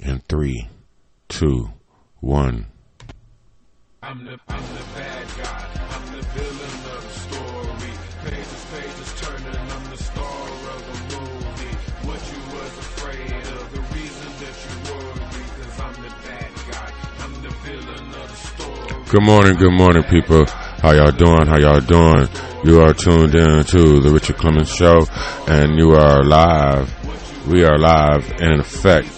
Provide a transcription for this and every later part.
In 3, 2, 1. I'm the bad guy. I'm the villain of the story. Pages turning. I'm the star of the movie. What you was afraid of, the reason that you worry, 'cause I'm the bad guy. I'm the villain of the story. Good morning, people. How y'all doing? You are tuned in to the Richard Clemens Show, and you are live. We are live and in effect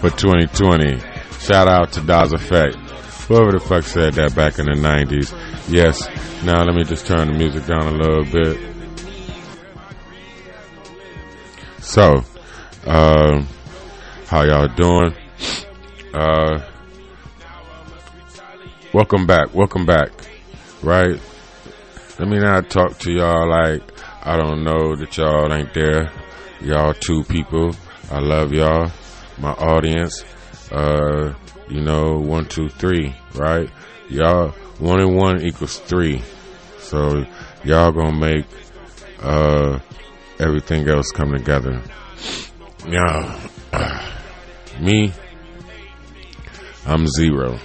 for 2020. Shout out to Daz Effect. Whoever the fuck said that back in the 90s. Yes. Now let me just turn the music down a little bit. So, how y'all doing? Welcome back. Right? Let me not talk to y'all like I don't know that y'all ain't there. Y'all two people. I love y'all. My audience. 1, 2, 3, right? Y'all, 1 and 1 equals 3. So y'all gonna make everything else come together. Now, me, I'm 0.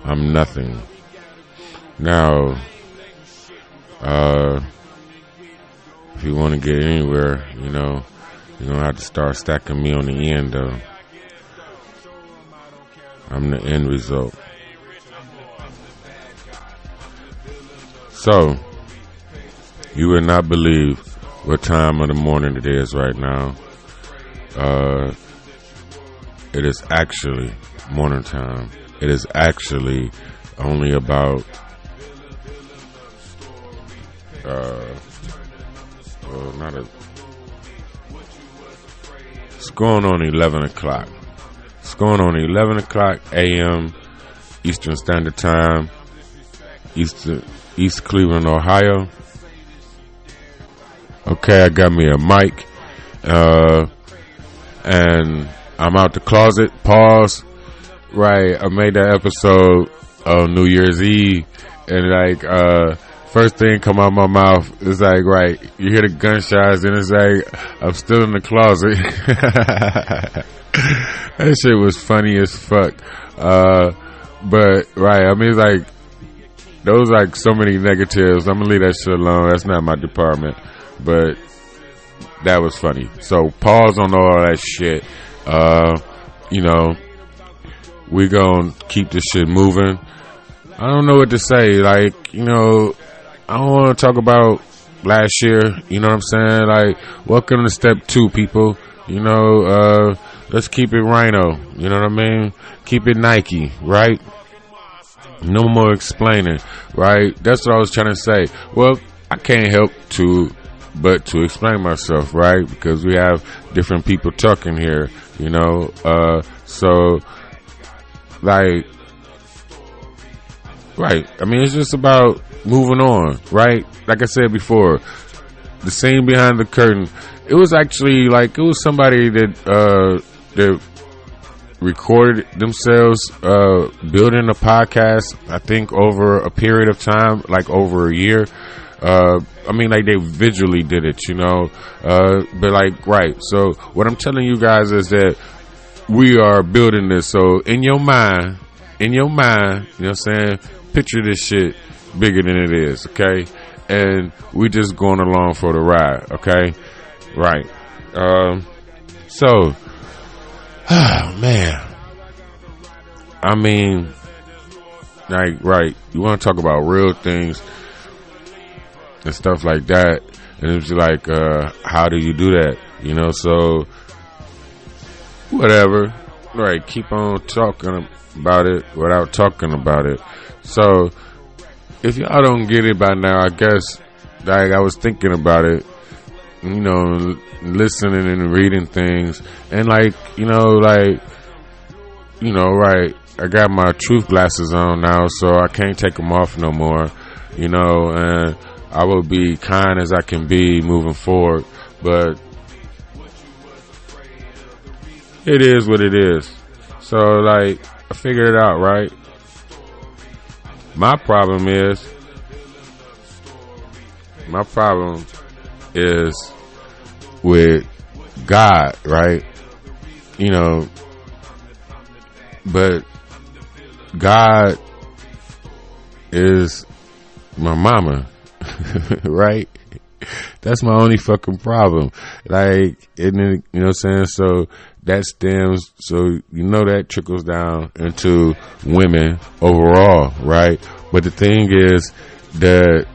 I'm nothing. Now, if you want to get anywhere, you're gonna have to start stacking me on the end, though. I'm the end result. So, you would not believe what time of the morning it is right now. It is actually morning time. It is actually only about it's going on 11 o'clock. It's going on 11 o'clock a.m. Eastern Standard Time, East Cleveland, Ohio. Okay, I got me a mic, and I'm out the closet. Pause. Right, I made that episode on New Year's Eve, and first thing come out my mouth is right, you hear the gunshots, and it's I'm still in the closet. That shit was funny as fuck. But right, I mean, it's those so many negatives. I'm gonna leave that shit alone. That's not my department. But that was funny. So pause on all that shit. We gonna keep this shit moving. I don't know what to say. I don't want to talk about last year. You know what I'm saying? Welcome to step 2, people. Let's keep it Rhino. You know what I mean? Keep it Nike, right? No more explaining, right? That's what I was trying to say. Well, I can't help but to explain myself, right? Because we have different people talking here, so, right. I mean, it's just about moving on, right? Like I said before, the scene behind the curtain, it was actually it was somebody that recorded themselves building a podcast, I think over a period of time, over a year. I mean, they visually did it, but right. So what I'm telling you guys is that we are building this. So in your mind, you know what I'm saying? Picture this shit bigger than it is, okay? And we just going along for the ride, okay? Right. So, man. I mean, right. You want to talk about real things and stuff like that. And it's how do you do that? So, whatever. Right. Keep on talking about it without talking about it. So, if y'all don't get it by now, I guess, I was thinking about it, listening and reading things, and right, I got my truth glasses on now, so I can't take them off no more, and I will be kind as I can be moving forward, but it is what it is. So, I figured it out, right? My problem is with God, right? you know, but God is my mama, right? That's my only fucking problem. Like, isn't it, you know what I'm saying? So that stems, so you know that trickles down into women overall, right? But the thing is that,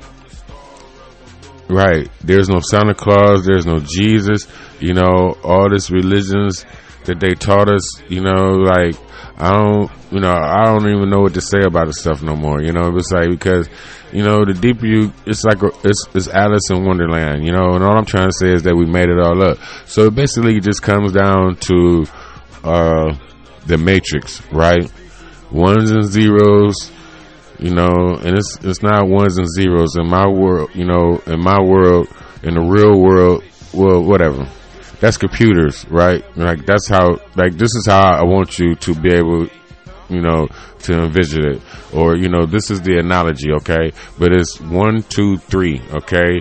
right, there's no Santa Claus, there's no Jesus, you know, all this religions that they taught us, you know, like, I don't even know what to say about this stuff no more, you know. It's like, because, you know, the deeper you, it's like it's Alice in Wonderland, you know. And all I'm trying to say is that we made it all up. So it basically just comes down to the Matrix, right? Ones and zeros, you know, and it's not ones and zeros in my world, you know. In my world, in the real world, well, whatever. That's computers, right? Like, that's how, like, this is how I want you to be able, you know, to envision it. Or, you know, this is the analogy, okay? But it's 1, 2, 3, okay?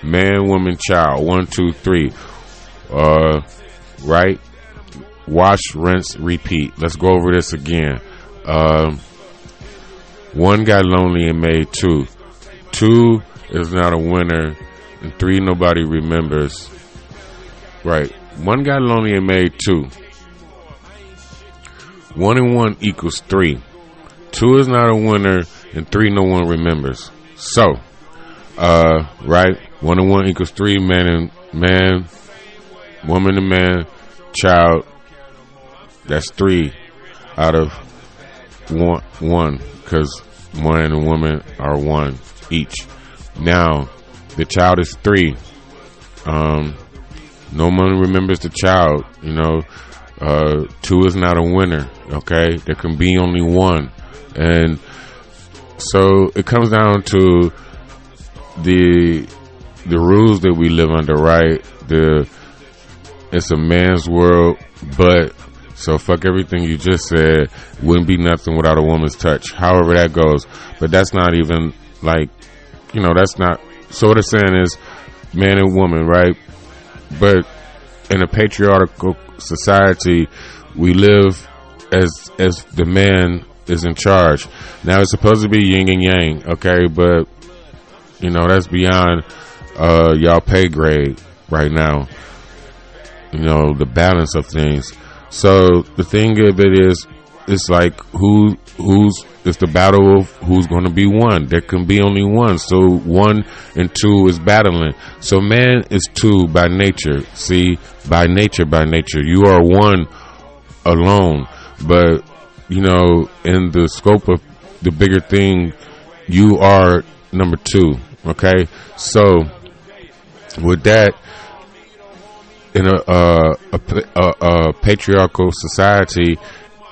Man, woman, child. 1, 2, 3. Right? Wash, rinse, repeat. Let's go over this again. 1 got lonely and made 2. 2 is not a winner. And 3, nobody remembers. Right. 1 got lonely and made 2. 1 and 1 equals 3. 2 is not a winner, and 3 no one remembers. So, right, 1 and 1 equals 3. Man and man, woman and man, child. That's 3 out of 1, because man and woman are 1 each. Now, the child is 3. No one remembers the child, you know. 2 is not a winner, okay? There can be only 1. And so it comes down to the rules that we live under, right? It's a man's world, but so fuck everything you just said. Wouldn't be nothing without a woman's touch. However that goes. But that's not even, like, you know, that's not. So what it's saying is man and woman, right? But in a patriarchal society, we live as the man is in charge. Now, it's supposed to be yin and yang, okay? But, you know, that's beyond y'all pay grade right now. You know, the balance of things. So the thing of it is, it's like it's the battle of who's going to be 1. There can be only 1. So 1 and 2 is battling. So man is 2 by nature. See, by nature. You are 1 alone. But, you know, in the scope of the bigger thing, you are number 2. Okay? So with that, in a patriarchal society,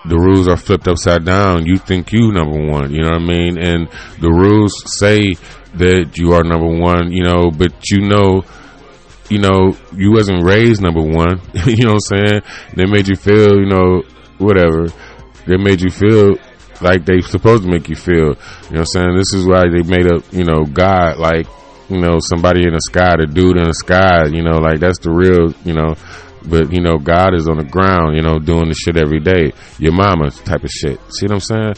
the rules are flipped upside down. You think you number 1, you know what I mean? And the rules say that you are number 1, you know, but you know, you wasn't raised number 1. You know what I'm saying? They made you feel, you know, whatever. They made you feel like they supposed to make you feel. You know what I'm saying? This is why they made up, you know, God, like, you know, somebody in the sky, the dude in the sky, you know, like, that's the real, you know. But, you know, God is on the ground, you know, doing the shit every day. Your mama type of shit. See what I'm saying?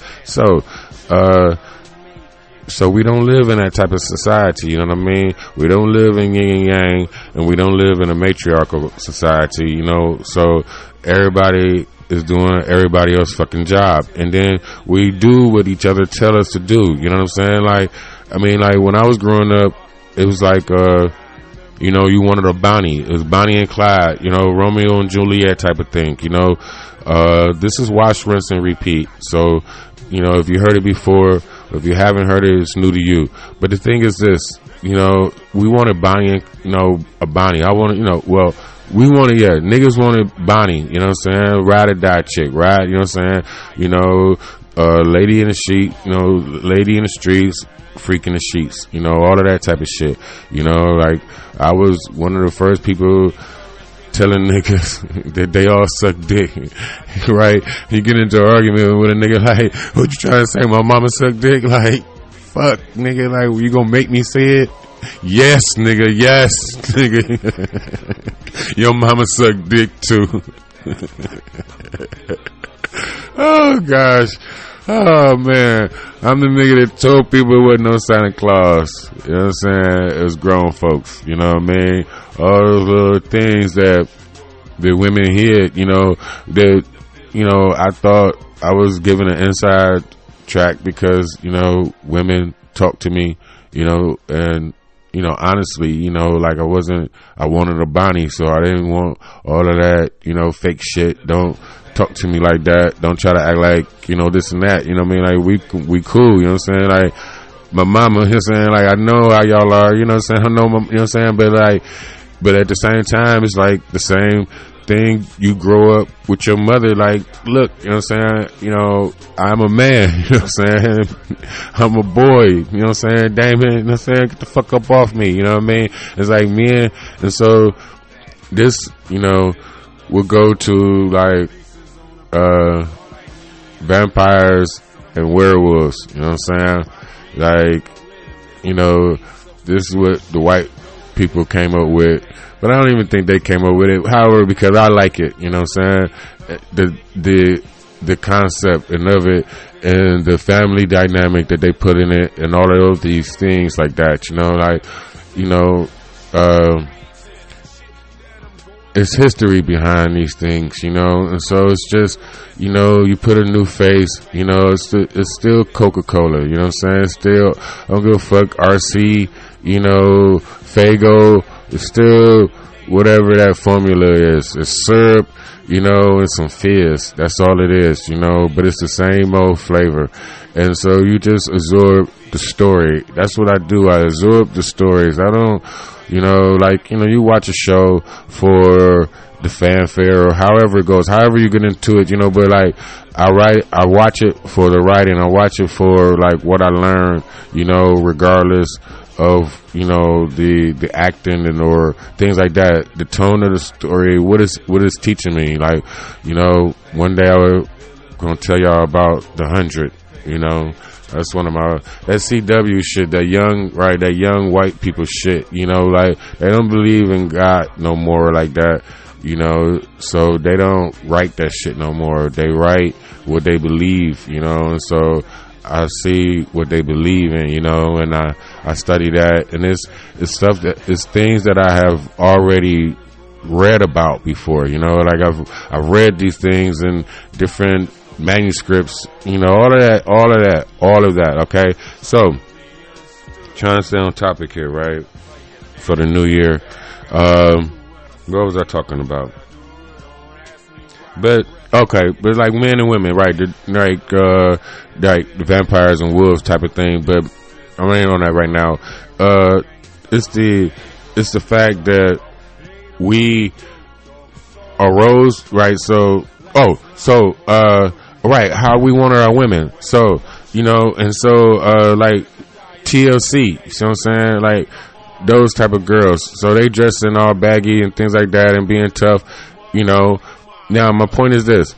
So we don't live in that type of society, you know what I mean? We don't live in yin and yang, and we don't live in a matriarchal society, you know? So everybody is doing everybody else's fucking job. And then we do what each other tell us to do, you know what I'm saying? Like, I mean, like, when I was growing up, it was like, you know, you wanted a Bonnie. It was Bonnie and Clyde, you know, Romeo and Juliet type of thing, you know. This is wash, rinse, and repeat. So, you know, if you heard it before, if you haven't heard it, it's new to you. But the thing is this, you know, we wanted Bonnie and, you know, a Bonnie. I wanted, you know, well, we wanted, niggas wanted Bonnie, you know what I'm saying? Ride or die chick, right? You know what I'm saying? You know, lady in the sheet, you know, lady in the streets, freak in the sheets, you know, all of that type of shit. You know, like, I was one of the first people telling niggas that they all suck dick, right? You get into an argument with a nigga like, what you trying to say, my mama suck dick? Like, fuck, nigga, like, you gonna make me say it? Yes, nigga, yes, nigga. Your mama suck dick too. Oh gosh. Oh man. I'm the nigga that told people it wasn't no Santa Claus. You know what I'm saying? It was grown folks. You know what I mean? All those little things that the women hid, that, I thought I was given an inside track because, women talk to me, and, honestly, like I wanted a Bonnie, so I didn't want all of that, fake shit. Don't talk to me like that. Don't try to act like, this and that, Like we cool, you know what I'm saying? Like my mama, you know what I'm saying? Like I know how y'all are, you know what I'm saying? I know, you know what I'm saying? But at the same time, it's like the same thing. You grow up with your mother, like, look, you know what I'm saying? I'm a man, you know what I'm saying? I'm a boy, you know what I'm saying? Damon, you know what I'm saying? Get the fuck up off me, you know what I mean? It's like men, and so this, will go to like, vampires and werewolves, you know what I'm saying? Like, this is what the white people came up with, but I don't even think they came up with it. However, because I like it, you know what I'm saying? The concept and of it, and the family dynamic that they put in it, and all of these things like that, it's history behind these things, and so it's just, you put a new face, it's still Coca-Cola, you know what I'm saying? Still, I don't give a fuck, RC, Faygo, it's still whatever that formula is. It's syrup, and some fizz. That's all it is, but it's the same old flavor. And so you just absorb the story. That's what I do. I absorb the stories. I don't, you watch a show for the fanfare or however it goes, however you get into it, but like I watch it for the writing. I watch it for like what I learn, regardless of, the acting and or things like that, the tone of the story, what is teaching me. Like, one day I was gonna tell y'all about The 100, that's one of that CW shit, that young white people shit, like they don't believe in God no more like that, so they don't write that shit no more. They write what they believe, and so I see what they believe in, and I study that, and it's things that I have already read about before, like I've read these things in different manuscripts, all of that. Okay, so trying to stay on topic here, right? For the new year, what was I talking about? But okay, but like men and women, right? Like the vampires and wolves type of thing. But I'm ain't on that right now. It's the fact that we arose, right? So right, how we wanted our women. So and so like TLC, you see what I'm saying? Like those type of girls. So they dressing all baggy and things like that and being tough, Now, my point is this.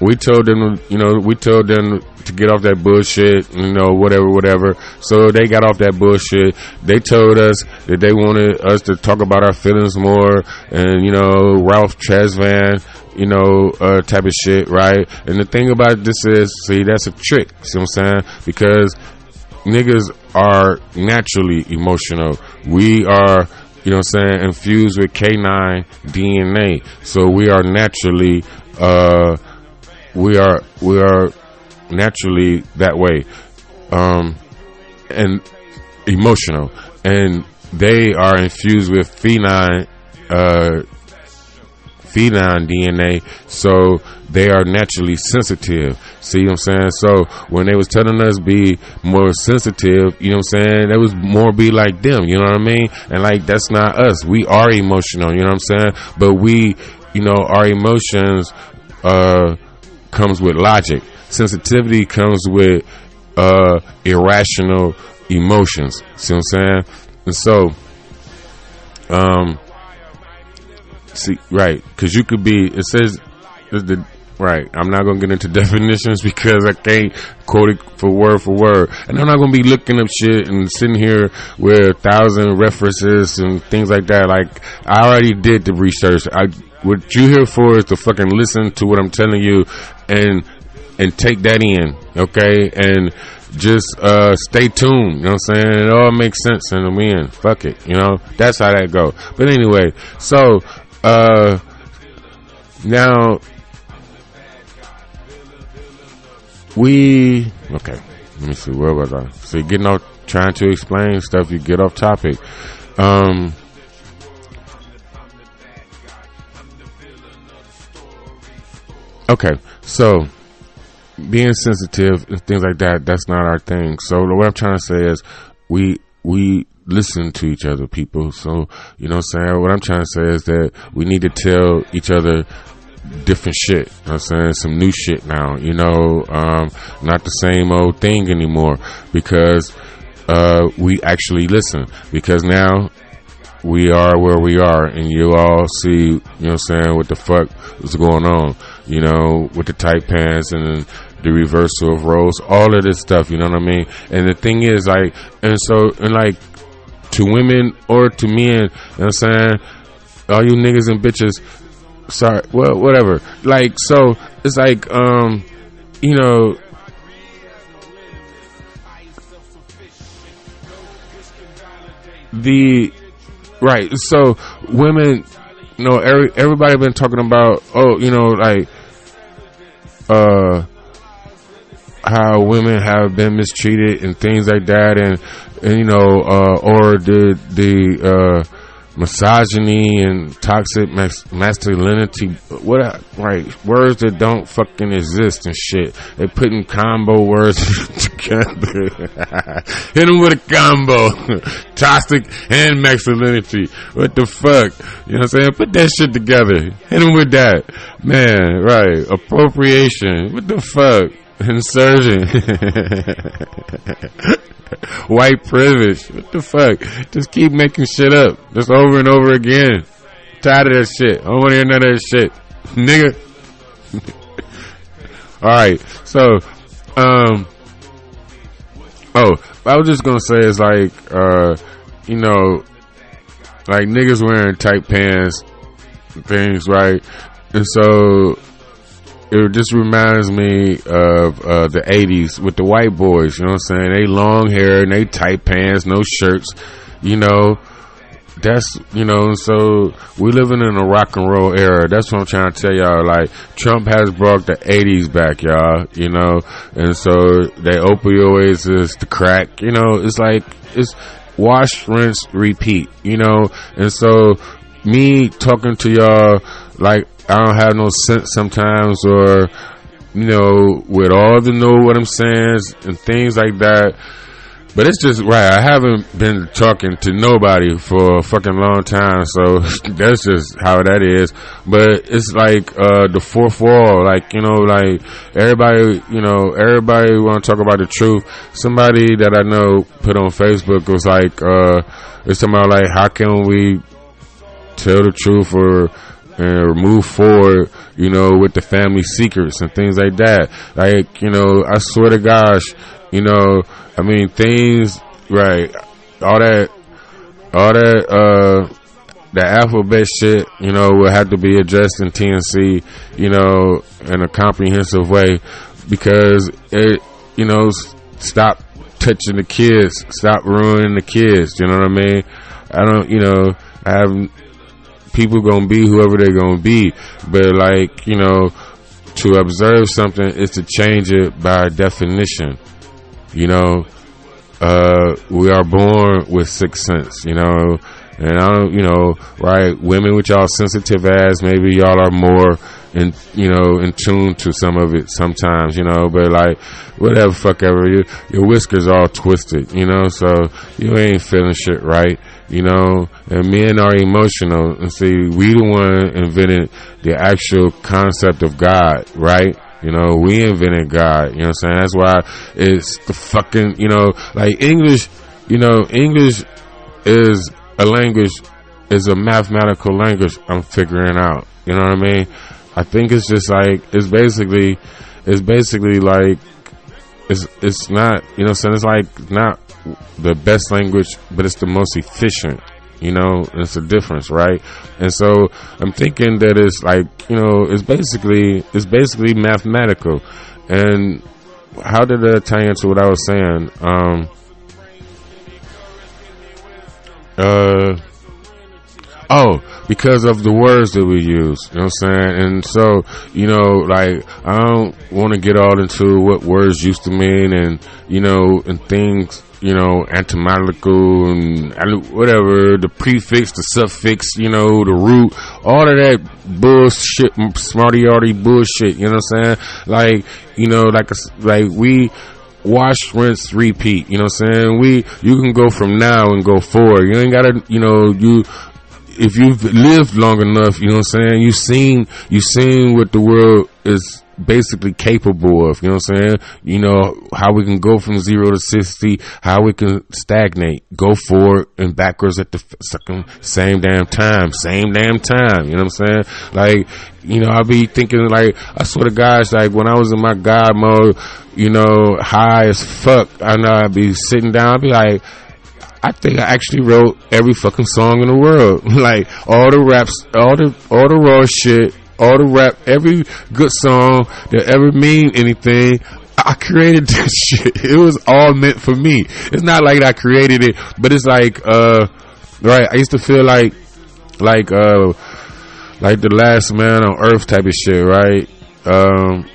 We told them to get off that bullshit, whatever. So they got off that bullshit. They told us that they wanted us to talk about our feelings more and, Ralph Tresvant, type of shit, right? And the thing about this is, see, that's a trick, see what I'm saying? Because niggas are naturally emotional. We are, infused with K9 DNA. So we are naturally, we are naturally that way, and emotional. And they are infused with feline DNA, so they are naturally sensitive. See what I'm saying? So when they was telling us be more sensitive, you know what I'm saying, that was more be like them, you know what I mean? And like, that's not us. We are emotional, you know what I'm saying? But we, our emotions comes with logic. Sensitivity comes with irrational emotions. See what I'm saying? And so see, right, because you could be, it says, right, I'm not going to get into definitions because I can't quote it for word, and I'm not going to be looking up shit and sitting here with 1,000 references and things like that. Like, I already did the research. what you here for is to fucking listen to what I'm telling you and take that in, okay? And just stay tuned, you know what I'm saying? It all makes sense in the end. Fuck it, you know? That's how that go. But anyway, so now okay, let me see, where was I? See, trying to explain stuff, you get off topic. Okay, so being sensitive and things like that, that's not our thing. So what I'm trying to say is we listen to each other, people. So, you know what I'm saying? What I'm trying to say is that we need to tell each other different shit. You know what I'm saying? Some new shit now, you know, not the same old thing anymore, because we actually listen, because now we are where we are, and you all see, you know what I'm saying, what the fuck is going on, you know, with the tight pants and the reversal of roles, all of this stuff, you know what I mean? And the thing is, like, and like, to women or to men, you know what I'm saying, all you niggas and bitches, sorry, well, whatever, like, so, it's like, you know, right, so women, you know, everybody been talking about, oh, you know, like, how women have been mistreated and things like that, and you know, or the misogyny and toxic masculinity, right, words that don't fucking exist and shit. They putting combo words together. Hit them with a combo. Toxic and masculinity. What the fuck? You know what I'm saying? Put that shit together. Hit them with that. Man, right. Appropriation. What the fuck? Insurgent. White privilege. What the fuck? Just keep making shit up. Just over and over again. Tired of that shit. I don't want to hear none of that shit. Nigga. Alright. So, I was just gonna say is like, you know, like niggas wearing tight pants, things, right? And so, it just reminds me of the 80s with the white boys, you know what I'm saying? They long hair and they tight pants, no shirts, you know. That's, you know, so we living in a rock and roll era. That's what I'm trying to tell y'all. Like, Trump has brought the 80s back, y'all, you know. And so they opioids is the crack, you know. It's like, it's wash, rinse, repeat, you know. And so me talking to y'all like I don't have no sense sometimes, or, you know, with all the know what I'm saying and things like that. But it's just right. I haven't been talking to nobody for a fucking long time, so that's just how that is. But it's like the fourth wall, like, you know, like everybody want to talk about the truth. Somebody that I know put on Facebook was like, it's talking about like, how can we tell the truth or move forward, you know, with the family secrets and things like that. Like, you know, I swear to gosh, you know, I mean, things, right, all that, the alphabet shit, you know, will have to be addressed in TNC, you know, in a comprehensive way, because it, you know, stop touching the kids, stop ruining the kids, you know what I mean? I don't, you know, I have, people gonna be whoever they're gonna be, but like, you know, to observe something is to change it by definition. You know, we are born with sixth sense, you know, and I don't, you know, right, women with y'all sensitive ass, maybe y'all are more in, you know, in tune to some of it sometimes, you know, but like, whatever, fuck ever, your whiskers all twisted, you know, so you ain't feeling shit right, you know, and men are emotional, and see, we the one invented the actual concept of God, right? You know, we invented God, you know what I'm saying? That's why it's the fucking, you know, like English, you know, English is a language, is a mathematical language I'm figuring out, you know what I mean? I think it's just like, it's basically like, it's not, you know what I'm saying? It's like not the best language, but it's the most efficient, You know, it's a difference, right? And so I'm thinking that it's like, you know, it's basically mathematical. And how did that tie into what I was saying? Because of the words that we use, you know what I'm saying? And so, you know, like, I don't want to get all into what words used to mean and, you know, and things, you know, etymological and whatever, the prefix, the suffix, you know, the root, all of that bullshit, smarty-arty bullshit, you know what I'm saying? Like, you know, like we wash, rinse, repeat, you know what I'm saying? You can go from now and go forward. You ain't gotta, you know, if you've lived long enough, you know what I'm saying, you've seen what the world is basically capable of, you know what I'm saying? You know, how we can go from 0 to 60, how we can stagnate, go forward and backwards at the same damn time, you know what I'm saying? Like, you know, I'll be thinking, like, I swear to gosh, like, when I was in my God mode, you know, high as fuck, I know I'd be sitting down, I'd be like, I think I actually wrote every fucking song in the world. Like, all the raps, all the raw shit, all the rap, every good song that ever mean anything, I created this shit. It was all meant for me. It's not like I created it, but it's like, right, I used to feel like the last man on earth type of shit, right?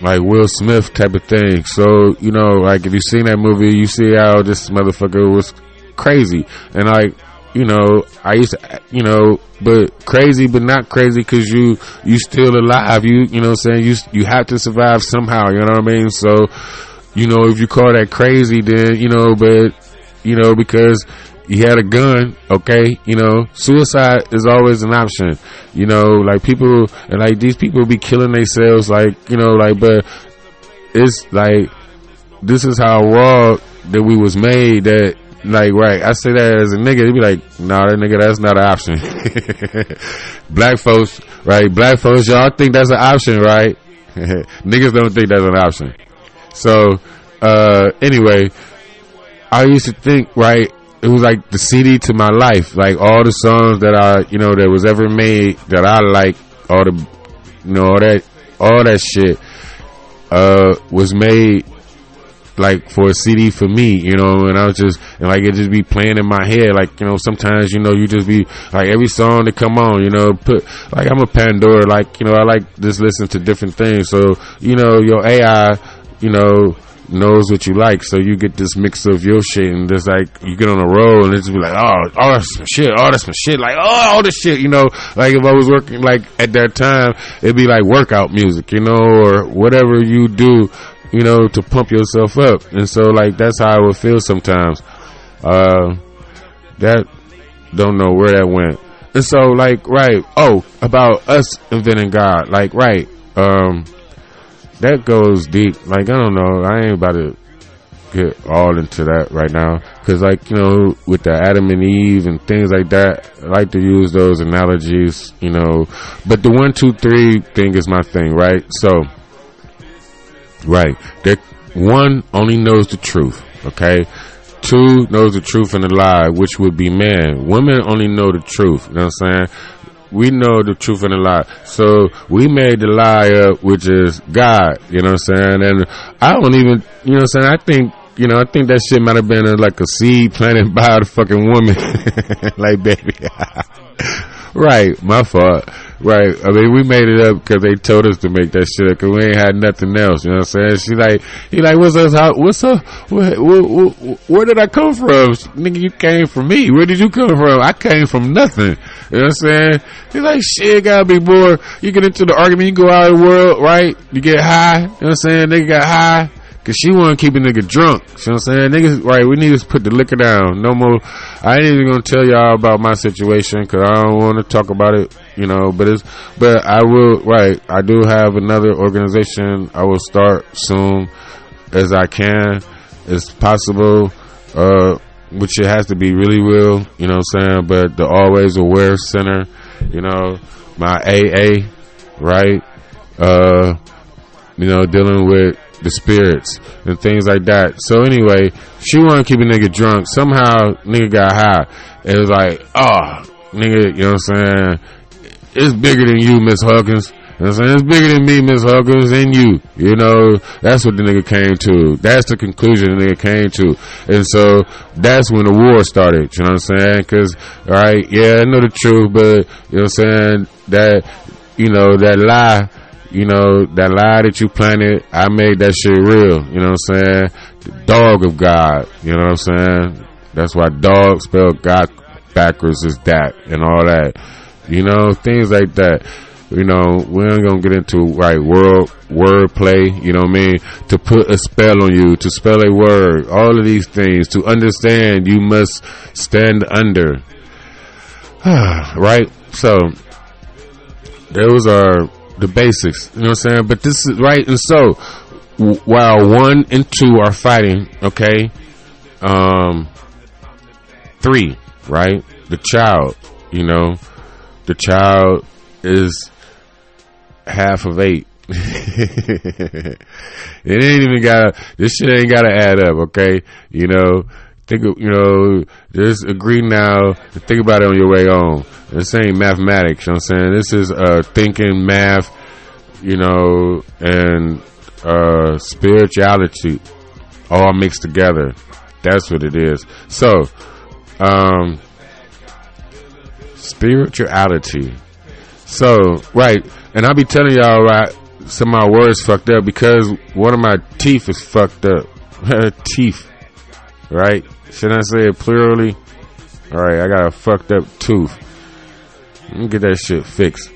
Like Will Smith type of thing. So, you know, like, if you seen that movie, you see how this motherfucker was crazy. And, like, you know, I used to, you know, but crazy, but not crazy, because you still alive. You know what I'm saying? You have to survive somehow, you know what I mean? So, you know, if you call that crazy, then, you know, but, you know, because he had a gun, okay, you know, suicide is always an option, you know, like, people, and like, these people be killing themselves, like, you know, like, but it's like, this is how raw that we was made, that, like, right, I say that as a nigga, they be like, nah, that nigga, that's not an option. Black folks, y'all think that's an option, right? Niggas don't think that's an option. So, anyway, I used to think, right, it was like the CD to my life, like, all the songs that I, you know, that was ever made, that I like, all the, you know, all that shit, was made, like, for a CD for me, you know, and I was just, and like, it just be playing in my head, like, you know, sometimes, you know, you just be, like, every song that come on, you know, like, I'm a Pandora, like, you know, I like just listen to different things, so, you know, your AI, you know, knows what you like, so you get this mix of your shit, and just, like, you get on a roll, and it's be like, oh, that's some shit, like, all this shit, you know, like, if I was working, like, at that time, it'd be like workout music, you know, or whatever you do, you know, to pump yourself up. And so, like, that's how I would feel sometimes. That, don't know where that went. And so, like, right, about us inventing God, like, right, that goes deep. Like, I don't know, I ain't about to get all into that right now, because, like, you know, with the Adam and Eve and things like that, I like to use those analogies, you know, but the 1, 2, 3 thing is my thing, right? So, right, that one only knows the truth, okay? 2 knows the truth and the lie, which would be man. Women only know the truth, you know what I'm saying? We know the truth and the lie. So we made the lie up, which is God, you know what I'm saying? And I don't even, you know what I'm saying? I think that shit might have been like a seed planted by the fucking woman. Like, baby. Right, my fault. Right, I mean, we made it up because they told us to make that shit up, because we ain't had nothing else, you know what I'm saying? He like, what's up, where did I come from? Nigga, you came from me. Where did you come from? I came from nothing, you know what I'm saying? He's like, shit, gotta be more, you get into the argument, you go out of the world, right? You get high, you know what I'm saying? Nigga got high, cause she wanna keep a nigga drunk, you know what I'm saying? Niggas, right, we need to put the liquor down, no more. I ain't even gonna tell y'all about my situation, cause I don't wanna talk about it, you know, but I will, right, I do have another organization I will start soon as I can, as possible, which it has to be really real, you know what I'm saying, but the Always Aware Center, you know, my AA, right, you know, dealing with the spirits and things like that. So anyway, she wanted to keep a nigga drunk. Somehow nigga got high. It was like, oh, nigga, you know what I'm saying? It's bigger than you, Miss Huggins. You know what I'm saying? It's bigger than me, Miss Huggins, and you. You know, that's what the nigga came to. That's the conclusion the nigga came to. And so, that's when the war started. You know what I'm saying? Cause, alright, yeah, I know the truth, but, you know what I'm saying? That, you know, that lie, that you planted, I made that shit real. You know what I'm saying? The dog of God. You know what I'm saying? That's why dog spelled God backwards is that, and all that. You know, things like that. You know, we ain't gonna get into word play, you know what I mean? To put a spell on you, to spell a word, all of these things, to understand you must stand under. Right? So, those are the basics, you know what I'm saying? But this is right, and so, while 1 and 2 are fighting, okay, 3, right? The child, you know, the child is half of 8. It ain't even this shit ain't gotta add up, okay? You know, just agree now to think about it on your way home. This ain't mathematics, you know what I'm saying? This is thinking, math, you know, and spirituality all mixed together. That's what it is. So, spirituality. So, right, and I'll be telling y'all, right, some of my words fucked up because one of my teeth is fucked up. Teeth, right? Shouldn't I say it plurally? Alright, I got a fucked up tooth. Let me get that shit fixed.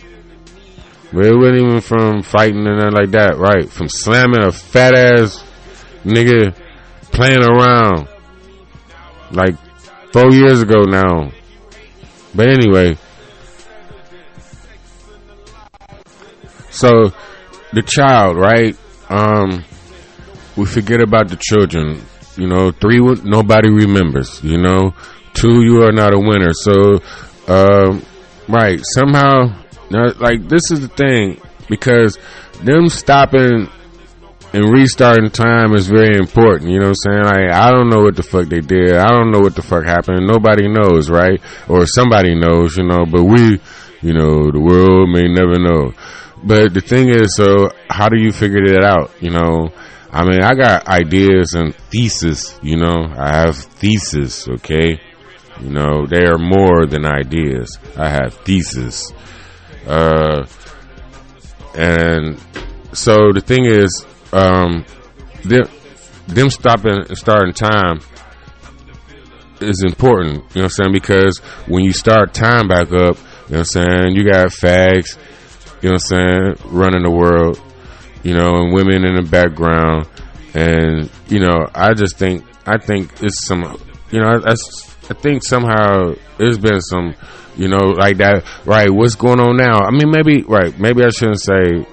But it wasn't even from fighting and nothing like that, right? From slamming a fat ass nigga playing around like 4 years ago now. But anyway, so the child, right? We forget about the children. You know, 3, nobody remembers. You know, 2, you are not a winner. So, right, somehow, like, this is the thing, because them stopping and restarting time is very important. You know what I'm saying? Like, I don't know what the fuck they did. I don't know what the fuck happened. Nobody knows, right? Or somebody knows, you know, but we, you know, the world may never know. But the thing is, so how do you figure that out? You know, I mean, I got ideas and thesis, you know, I have thesis, okay? You know, they are more than ideas. I have thesis. And so the thing is, them stopping and starting time is important, you know what I'm saying? Because when you start time back up, you know what I'm saying, you got fags, you know what I'm saying, running the world, you know, and women in the background. And, you know, I think it's some, you know, I think somehow there's been some, you know, like that, right, what's going on now? I mean, maybe I shouldn't say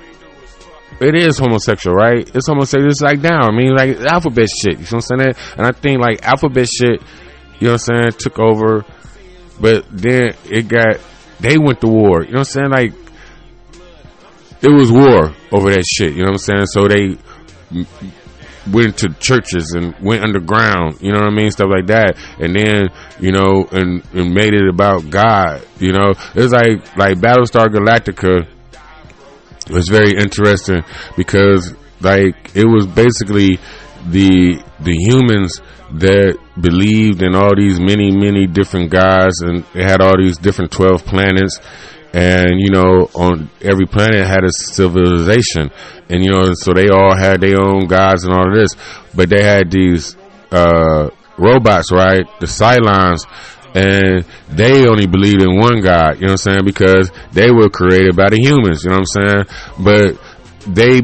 it is homosexual, right? It's homosexual, it's like now, I mean, like alphabet shit, you know what I'm saying? And I think like alphabet shit, you know what I'm saying, took over, but then they went to war, you know what I'm saying? Like, it was war over that shit, you know what I'm saying? So they went to churches and went underground, you know what I mean, stuff like that, and then, you know, and made it about God, you know. It's like Battlestar Galactica was very interesting because, like, it was basically the humans that believed in all these many different gods, and they had all these different 12 planets. And, you know, on every planet had a civilization. And, you know, so they all had their own gods and all of this. But they had these robots, right? The Cylons. And they only believed in one God, you know what I'm saying? Because they were created by the humans, you know what I'm saying? But they,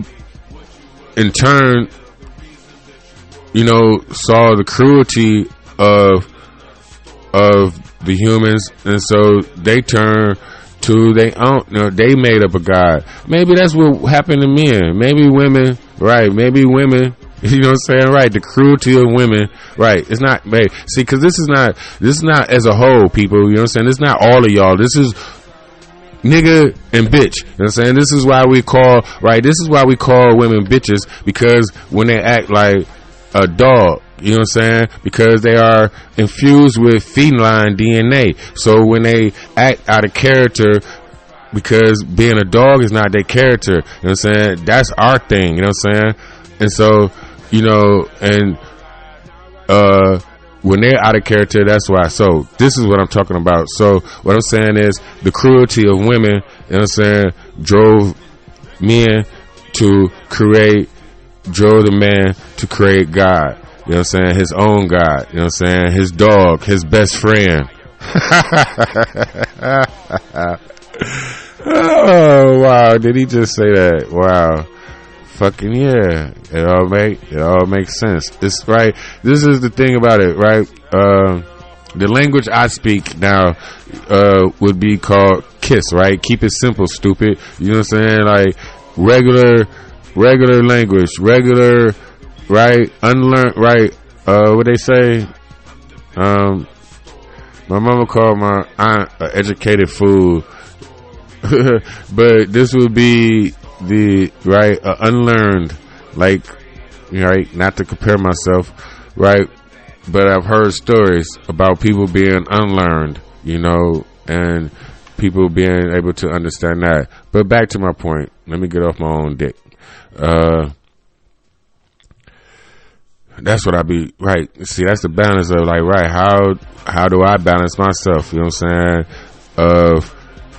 in turn, you know, saw the cruelty of the humans. And so they turned to they own, you know, they made up a God. Maybe that's what happened to men. Maybe women, right? Maybe women, you know what I'm saying? Right. The cruelty of women, right? It's not, babe. See, cause this is not as a whole, people, you know what I'm saying? It's not all of y'all. This is nigga and bitch. You know what I'm saying? This is why we call, right? This is why we call women bitches, because when they act like a dog, You know what I'm saying? Because they are infused with feline DNA. So when they act out of character, because being a dog is not their character, you know what I'm saying? That's our thing, you know what I'm saying? And so, you know, and when they're out of character, that's why. So this is what I'm talking about. So what I'm saying is the cruelty of women, you know what I'm saying, drove men to drove the man to create God. You know what I'm saying? His own God. You know what I'm saying? His dog, his best friend. Oh, wow. Did he just say that? Wow. Fucking yeah. It all makes sense. It's right. This is the thing about it, right? The language I speak now, would be called KISS, right? Keep it simple, stupid. You know what I'm saying? Like regular language, regular, right? Unlearned, right? What they say? My mama called my aunt an educated fool. But this would be the, right, unlearned, like, right, not to compare myself, right, but I've heard stories about people being unlearned, you know, and people being able to understand that. But back to my point, let me get off my own dick. That's what I be, right, see, that's the balance of, like, right, how do I balance myself, you know what I'm saying, of,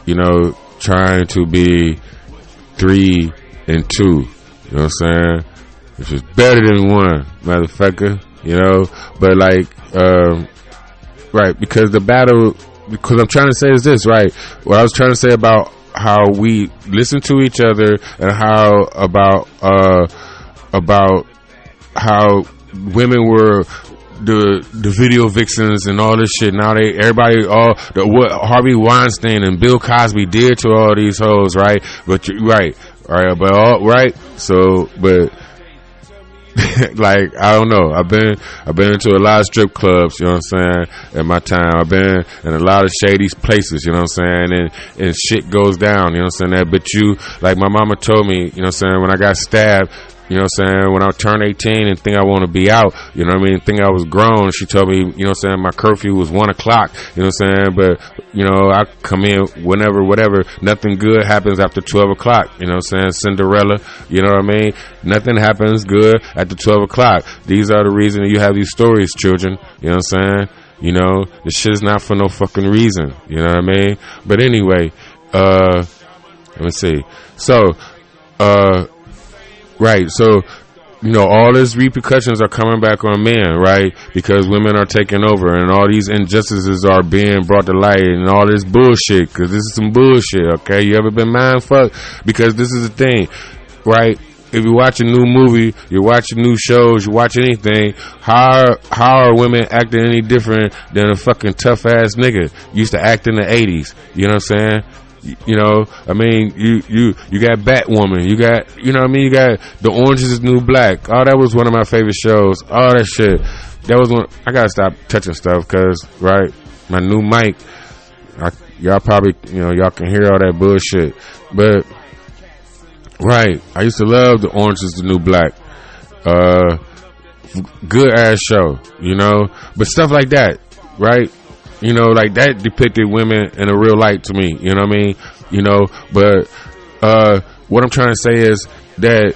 you know, trying to be 3 and 2, you know what I'm saying, which is better than 1, motherfucker, you know, but like, right, because I'm trying to say is this, right, what I was trying to say about how we listen to each other and how about how women were the video vixens and all this shit. Now everybody, what Harvey Weinstein and Bill Cosby did to all these hoes, right? But right, but all right. So, but like, I don't know. I've been into a lot of strip clubs, you know what I'm saying, in my time. I've been in a lot of shady places, you know what I'm saying, and shit goes down, you know what I'm saying. But like my mama told me, you know what I'm saying, when I got stabbed, you know what I'm saying, when I turned 18 and think I want to be out, you know what I mean, think I was grown, she told me, you know what I'm saying, my curfew was 1 o'clock, you know what I'm saying, but, you know, I come in whenever, whatever, nothing good happens after 12 o'clock, you know what I'm saying, Cinderella, you know what I mean, nothing happens good after 12 o'clock. These are the reasons you have these stories, children, you know what I'm saying, you know, this shit is not for no fucking reason, you know what I mean, but anyway, let me see, so, right, so, you know, all these repercussions are coming back on men, right? Because women are taking over and all these injustices are being brought to light and all this bullshit, because this is some bullshit, okay? You ever been mind fucked? Because this is the thing, right? If you watch a new movie, you're watching new shows, you watch anything, how are women acting any different than a fucking tough ass nigga used to act in the 80s? You know what I'm saying? You know, I mean, you got Batwoman, you got, you know what I mean, you got The Orange is the New Black. Oh, that was one of my favorite shows. All that shit. That was one. I gotta stop touching stuff, cause, right, my new mic, y'all probably, you know, y'all can hear all that bullshit. But, right, I used to love The Orange is the New Black. Good ass show, you know, but stuff like that, right? You know, like that depicted women in a real light to me, you know what I mean? You know, but what I'm trying to say is that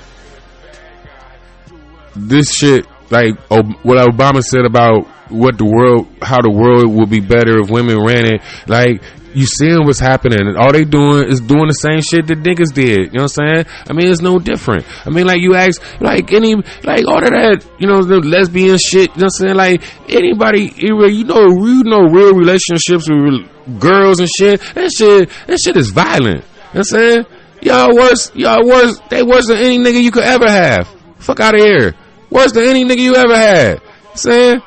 this shit, like what Obama said about how the world would be better if women ran it, like, you seeing what's happening, and all they doing is doing the same shit that niggas did. You know what I'm saying? I mean, it's no different. I mean, like, you ask, like, all of that, you know, the lesbian shit, you know what I'm saying? Like, anybody, you know, real relationships with girls and shit, that shit is violent. You know what I'm saying? Y'all worse, they worse than any nigga you could ever have. Fuck out of here. Worse than any nigga you ever had. You know what I'm saying?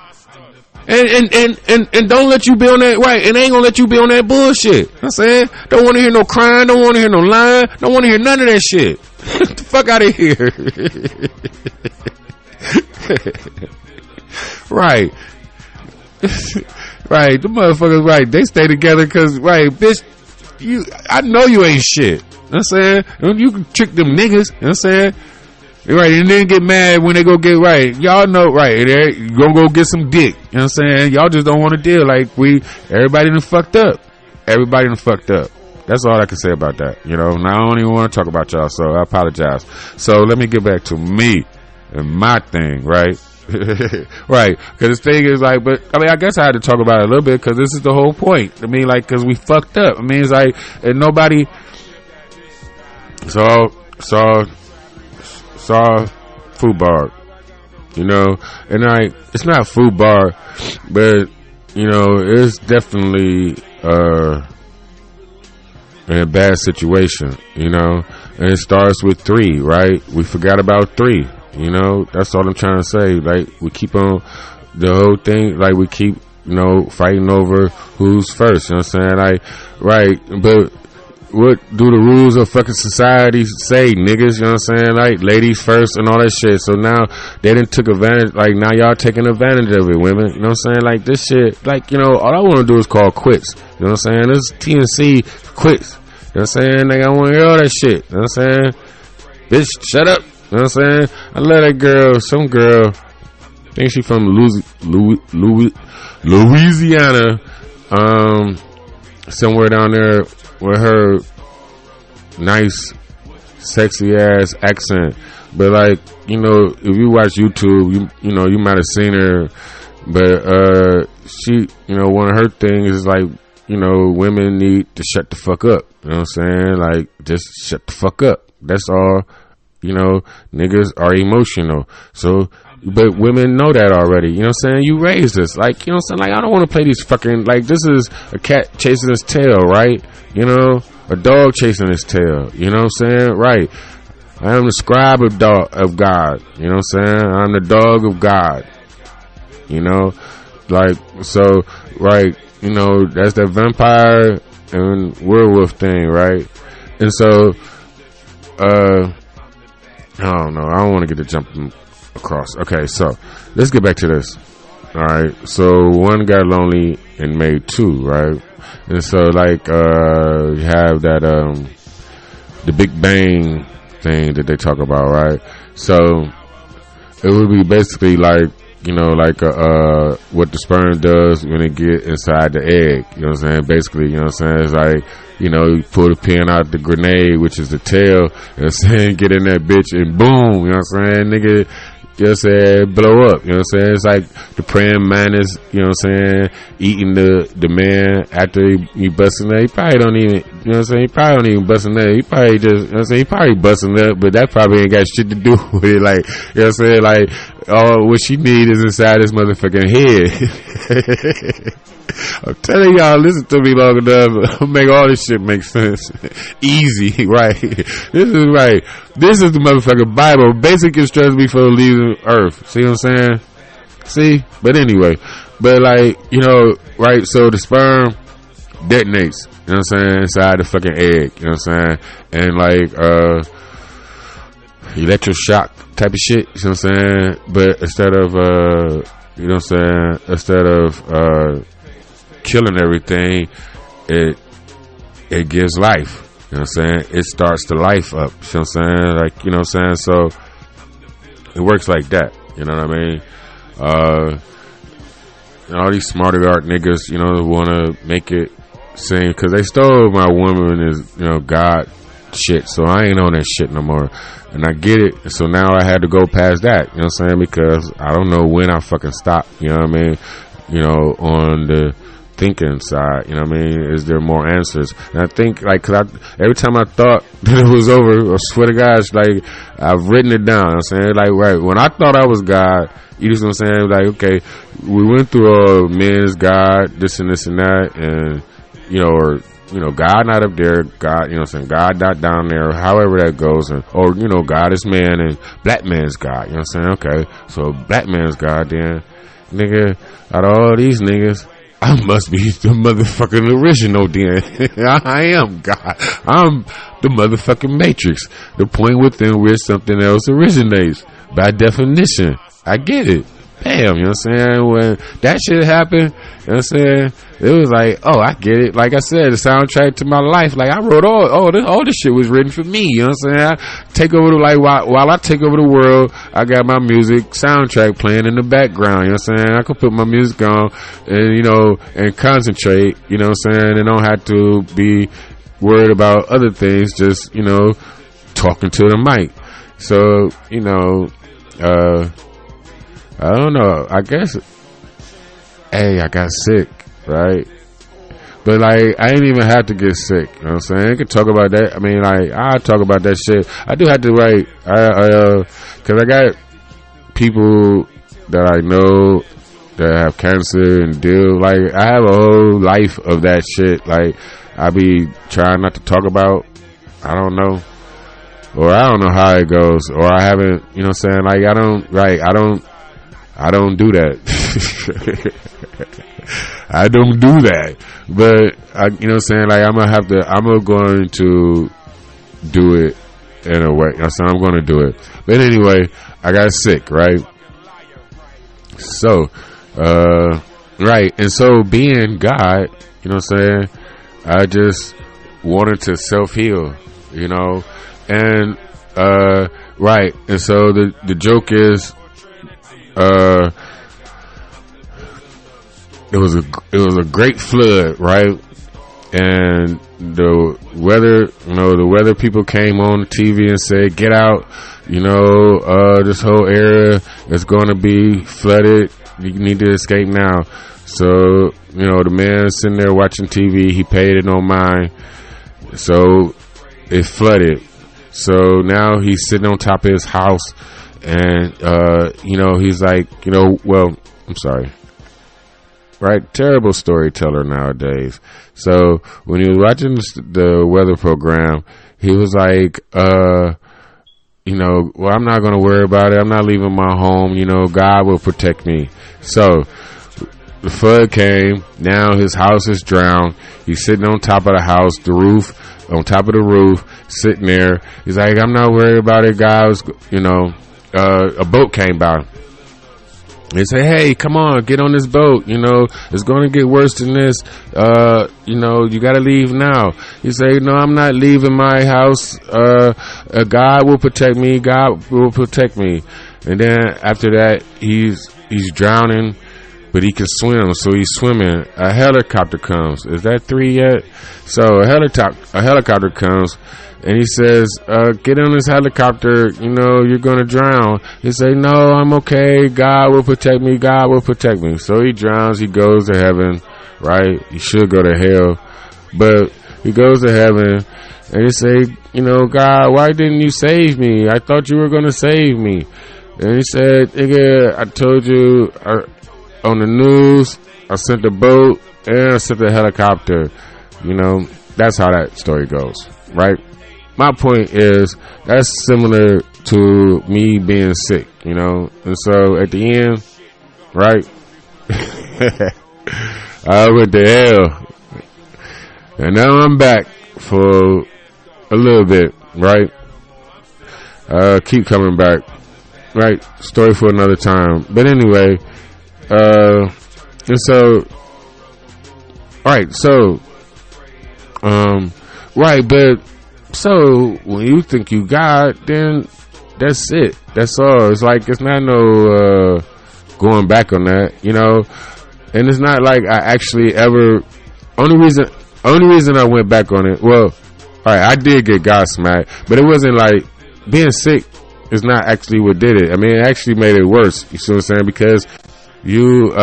And don't let you be on that, right, and they ain't gonna let you be on that bullshit. You know what I'm saying? Don't wanna hear no crying, don't wanna hear no lying, don't wanna hear none of that shit. Get the fuck out of here. Right. Right, the motherfuckers, right, they stay together cause, right, bitch, I know you ain't shit. You know what I'm saying? You can trick them niggas, you know what I'm saying? Right, and then get mad when they go get right. Y'all know, right, you gonna go get some dick. You know what I'm saying? Y'all just don't want to deal. Like, everybody done fucked up. Everybody done fucked up. That's all I can say about that. You know, now I don't even want to talk about y'all, so I apologize. So let me get back to me and my thing, right? Right, because the thing is like, but I mean, I guess I had to talk about it a little bit because this is the whole point. I mean, like, because we fucked up. I mean, it's like, and nobody saw FUBAR, you know, and like, it's not FUBAR, but you know, it's definitely in a bad situation, you know, and it starts with 3, right? We forgot about 3, you know, that's all I'm trying to say. Like, we keep on the whole thing, like, we keep, you know, fighting over who's first, you know what I'm saying? Like, right, but what do the rules of fucking society say, niggas? You know what I'm saying? Like, ladies first and all that shit. So now they done took advantage. Like, now y'all taking advantage of it, women. You know what I'm saying? Like, this shit, like, you know, all I want to do is call quits. You know what I'm saying? This TNC quits. You know what I'm saying? Like, I want to hear all that shit. You know what I'm saying? Bitch, shut up. You know what I'm saying? I love that girl. Some girl, I think she from Louisiana. Somewhere down there with her nice, sexy ass accent. But like, you know, if you watch YouTube, you know, you might have seen her. But she, you know, one of her things is like, you know, women need to shut the fuck up. You know what I'm saying? Like, just shut the fuck up. That's all. You know, niggas are emotional. So, but women know that already. You know what I'm saying? You raised us. Like, you know what I'm saying? Like, I don't want to play these fucking, like, this is a cat chasing his tail, right? You know, a dog chasing his tail. You know what I'm saying? Right. I am the scribe of God. You know what I'm saying? I'm the dog of God. You know? Like, so, right, you know, that's that vampire and werewolf thing, right? And so, I don't know. I don't want to get to jumping across. Okay, so let's get back to this. All right, so one got lonely and made 2, right? And so, like, you have that the Big Bang thing that they talk about, right? So it would be basically like, you know, like what the sperm does when it get inside the egg. You know what I'm saying? Basically, you know what I'm saying? It's like, you know, you pull the pin out the grenade, which is the tail, you know what I'm saying? Get in that bitch and boom, you know what I'm saying? Nigga, you know what I'm saying? Blow up, you know what I'm saying? It's like the praying mantis, you know what I'm saying? Eating the man after he busting that. He probably don't even, you know what I'm saying? He probably don't even busting that. He probably just, you know what I'm saying? He probably busting that, but that probably ain't got shit to do with it. Like, you know what I'm saying? Like, all what she need is inside this motherfucking head. I'm telling y'all, listen to me long enough. Make all this shit make sense. Easy, right? This is right. This is the motherfucking Bible. Basic instructions before leaving Earth. See what I'm saying? See? But anyway. But like, you know, right, so the sperm detonates, you know what I'm saying, inside the fucking egg, you know what I'm saying? And like, electroshock type of shit, you know what I'm saying? But instead of, you know what I'm saying, instead of, killing everything, it gives life. You know what I'm saying? It starts the life up. You know what I'm saying? Like, you know what I'm saying? So it works like that. You know what I mean? And all these smarter art niggas, you know, want to make it seem, because they stole my woman is, you know, God shit. So I ain't on that shit no more. And I get it. So now I had to go past that. You know what I'm saying? Because I don't know when I fucking stop. You know what I mean? You know, on the thinking side, you know what I mean? Is there more answers? And I think, like, cause every time I thought that it was over, I swear to God, like, I've written it down. You know what I'm saying? Like, right, when I thought I was God, you just know what I'm saying? Like, okay, we went through men's God, this and this and that, and, you know, or, you know, God not up there, God, you know what I'm saying? God not down there, however that goes, and, or, you know, God is man and black man's God, you know what I'm saying? Okay, so black man's God, then, nigga, out of all these niggas, I must be the motherfucking original then. I am God. I'm the motherfucking matrix. The point within which something else originates. By definition. I get it. bam, you know what I'm saying? When that shit happened, you know what I'm saying? It was like, oh, I get it. Like I said, the soundtrack to my life. Like I wrote all this shit was written for me. You know what I'm saying? I take over while I take over the world, I got my music soundtrack playing in the background. You know what I'm saying? I could put my music on and, you know, and concentrate, you know what I'm saying? And don't have to be worried about other things, just, you know, talking to the mic. So, you know, I don't know. I guess, hey, I got sick, right? But like, I ain't even have to get sick. You know what I'm saying? I could talk about that. I mean, like, I talk about that shit. I do have to write, cause I got people that I know that have cancer and deal. Like, I have a whole life of that shit. Like, I be trying not to talk about. I don't know. Or I don't know how it goes. Or I haven't, you know what I'm saying? Like, I don't do that. I don't do that. But, you know what I'm saying? Like, I'm going to do it in a way. So I'm going to do it. But anyway, I got sick, right? So, right. And so being God, you know what I'm saying? I just wanted to self-heal, you know? And, right. And so the joke is, it was a great flood, right? And the weather people came on TV and said, get out, you know, this whole area is going to be flooded. You need to escape now. So, you know, the man sitting there watching TV, he paid it on mine. So it flooded. So now he's sitting on top of his house and, you know, he's like, you know, well, I'm sorry. Right? Terrible storyteller nowadays. So when he was watching the weather program, he was like, you know, well, I'm not going to worry about it. I'm not leaving my home. You know, God will protect me. So the flood came. Now his house is drowned. He's sitting on top of the house, on top of the roof, sitting there. He's like, I'm not worried about it. God was, you know, a boat came by. They say, hey, come on, get on this boat. You know, it's going to get worse than this. You know, you got to leave now. He say, no, I'm not leaving my house. God will protect me. God will protect me. And then after that, he's drowning, but he can swim. So he's swimming. A helicopter comes. Is that 3 yet? So a helicopter comes. And he says, get on this helicopter, you know, you're going to drown. He say, no, I'm okay. God will protect me. God will protect me. So he drowns. He goes to heaven, right? He should go to hell. But he goes to heaven and he say, you know, God, why didn't you save me? I thought you were going to save me. And he said, nigga, I told you on the news, I sent the boat and I sent the helicopter. You know, that's how that story goes, right? My point is that's similar to me being sick, you know, and so at the end, right, I went to hell, and now I'm back for a little bit, right? Keep coming back, right? Story for another time. But anyway, and so, right, so, right, but. So when you think you God, then that's it. That's all. It's like it's not no going back on that, you know. And it's not like I actually ever. Only reason I went back on it. Well, all right, I did get God smacked, but it wasn't like being sick is not actually what did it. I mean, it actually made it worse. You see what I'm saying? Because you.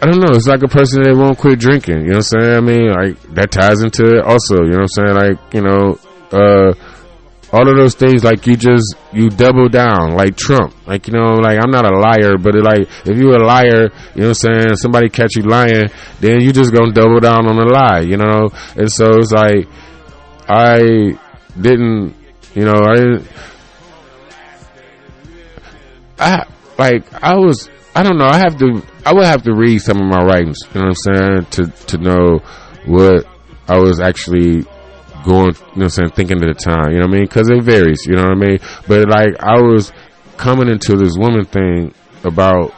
I don't know. It's like a person that won't quit drinking. You know what I'm saying? I mean, like, that ties into it also. You know what I'm saying? Like, you know, all of those things, like, you double down, like Trump. Like, you know, like, I'm not a liar, but like, if you a liar, you know what I'm saying? Somebody catch you lying, then you just gonna double down on the lie, you know? And so it's like, I don't know. I would have to read some of my writings, you know what I'm saying, to know what I was actually going, you know what I'm saying, thinking at the time, you know what I mean? Cause it varies, you know what I mean? But like, I was coming into this woman thing about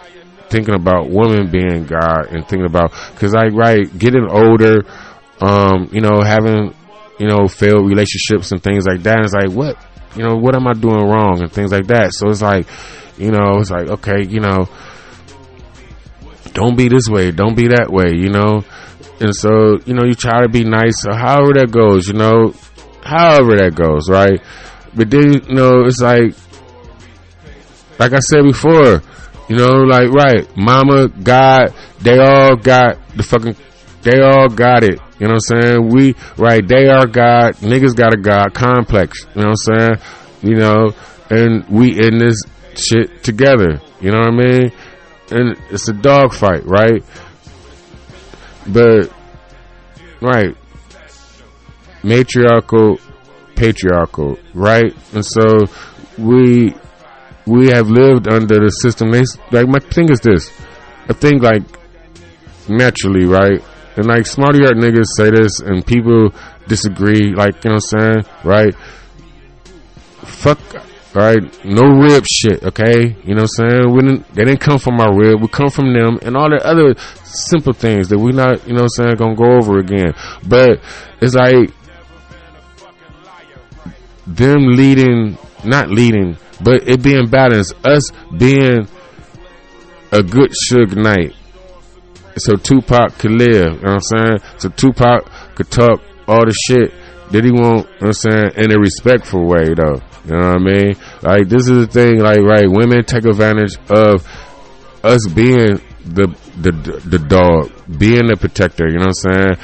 thinking about women being God and thinking about, cause like, right, getting older, you know, having, you know, failed relationships and things like that. And it's like, what, you know, what am I doing wrong and things like that. So it's like, you know, it's like, okay, you know, don't be this way, don't be that way, you know. And so, you know, you try to be nice, or however that goes, you know, however that goes, right? But then, you know, it's like I said before, you know, like, right, mama, God, they all got they all got it, you know what I'm saying? They are God, niggas got a God complex, you know what I'm saying? You know, and we in this shit together, you know what I mean? And it's a dog fight, right? But, right, matriarchal, patriarchal, right? And so we have lived under the system. Like, my thing is this, I think, like, naturally, right? And like, smarty art niggas say this and people disagree, like, you know what I'm saying, right? Fuck, right? No rib shit, okay? You know what I'm saying? They didn't come from our rib, we come from them, and all the other simple things that we not, you know what I'm saying, gonna go over again. But it's like them not leading, but it being balanced, us being a good Suge Knight, so Tupac could live, you know what I'm saying? So Tupac could talk all the shit that he want, you know what I'm saying, in a respectful way, though. You know what I mean? Like, this is the thing, like, right, women take advantage of us being the dog, being the protector, you know what I'm saying?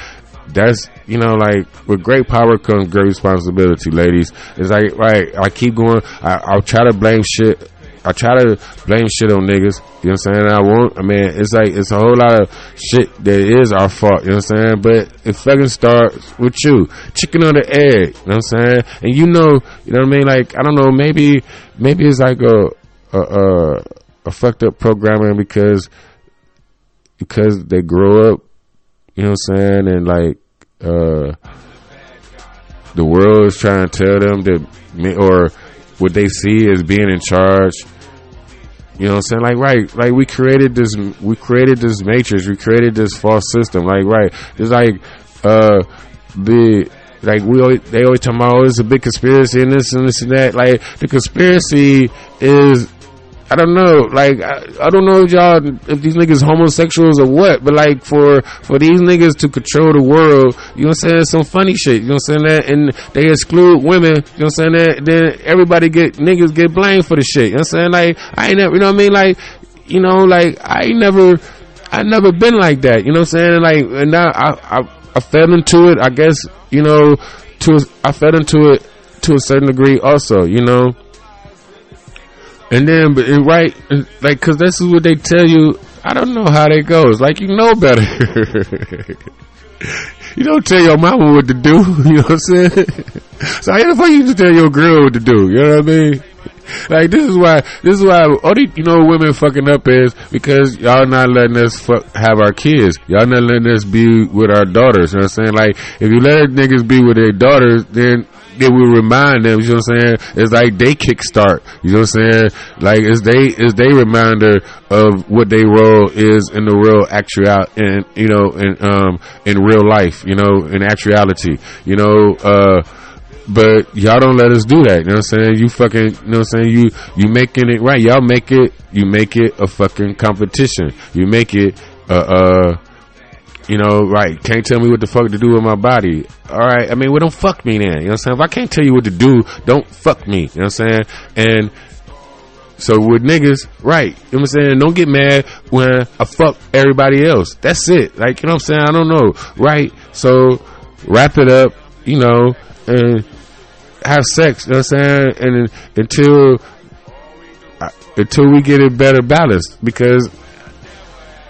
That's, you know, like, with great power comes great responsibility, ladies. It's like, right, I keep going, I'll try to blame shit. I try to blame shit on niggas, you know what I'm saying? It's like, it's a whole lot of shit that is our fault, you know what I'm saying? But it fucking starts with you. Chicken or the egg, you know what I'm saying? And you know what I mean? Like, I don't know, maybe it's like a fucked up programming because they grow up, you know what I'm saying? And like, the world is trying to tell them that, or what they see as being in charge. You know what I'm saying? Like, right, like we created this matrix, we created this false system. Like, right, it's like they always talk about, oh, it's a big conspiracy and this and this and that. Like, the conspiracy is, I don't know, like, I don't know if these niggas homosexuals or what, but like, for these niggas to control the world, you know what I'm saying, some funny shit, you know what I'm saying, that, and they exclude women, you know what I'm saying, that, then niggas get blamed for the shit, you know what I'm saying, like, I ain't never, you know what I mean, like, you know, like, I never been like that, you know what I'm saying, like, and now I fell into it, I guess, you know, I fell into it to a certain degree also, you know. And then, but right, like, cause this is what they tell you. I don't know how that goes. Like, you know better. You don't tell your mama what to do. You know what I'm saying? So how the fuck you just tell your girl what to do? You know what I mean? Like, this is why all the, you know, women fucking up is because y'all not letting us have our kids. Y'all not letting us be with our daughters. You know what I'm saying? Like, if you let niggas be with their daughters, then we remind them, you know what I'm saying? It's like they kickstart, you know what I'm saying? Like, it's they reminder of what their role is in the real actuality, and, you know, in real life, you know, in actuality, you know, but y'all don't let us do that, you know what I'm saying? You fucking, you know what I'm saying? You making it right. Y'all make it a fucking competition. You make it, you know, right, can't tell me what the fuck to do with my body. Alright, I mean, well, don't fuck me then, you know what I'm saying? If I can't tell you what to do, don't fuck me, you know what I'm saying? And so with niggas, right, you know what I'm saying? Don't get mad when I fuck everybody else. That's it. Like, you know what I'm saying? I don't know, right? So wrap it up, you know, and have sex, you know what I'm saying? And until we get it better balanced, because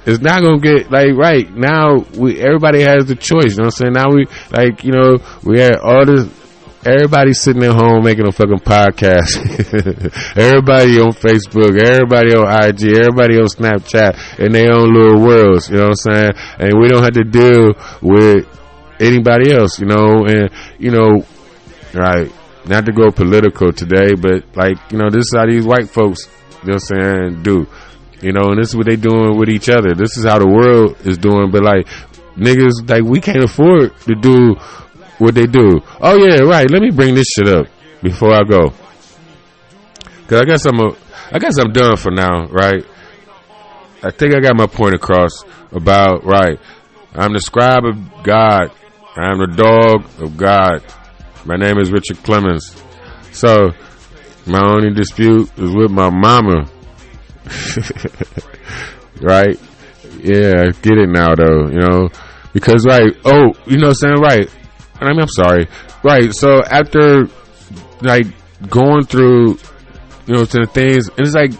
it's not gonna get, like, right now everybody has the choice, you know what I'm saying? Now we, like, you know, we had all this, everybody sitting at home making a fucking podcast. Everybody on Facebook, everybody on IG, everybody on Snapchat in their own little worlds, you know what I'm saying? And we don't have to deal with anybody else, you know, and you know, right, not to go political today, but like, you know, this is how these white folks, you know what I'm saying, do, you know, and this is what they doing with each other. This is how the world is doing, but like niggas, like we can't afford to do what they do. Oh yeah, right. Let me bring this shit up before I go, cause I guess I'm done for now, right? I think I got my point across about, right, I'm the scribe of God. I'm the dog of God. My name is Richard Clemens. So, my only dispute is with my mama. Right? Yeah, I get it now though, you know. Because, right, oh, you know what I'm saying, right. I mean, I'm sorry. Right, so after, like, going through, you know, some things, and it's like,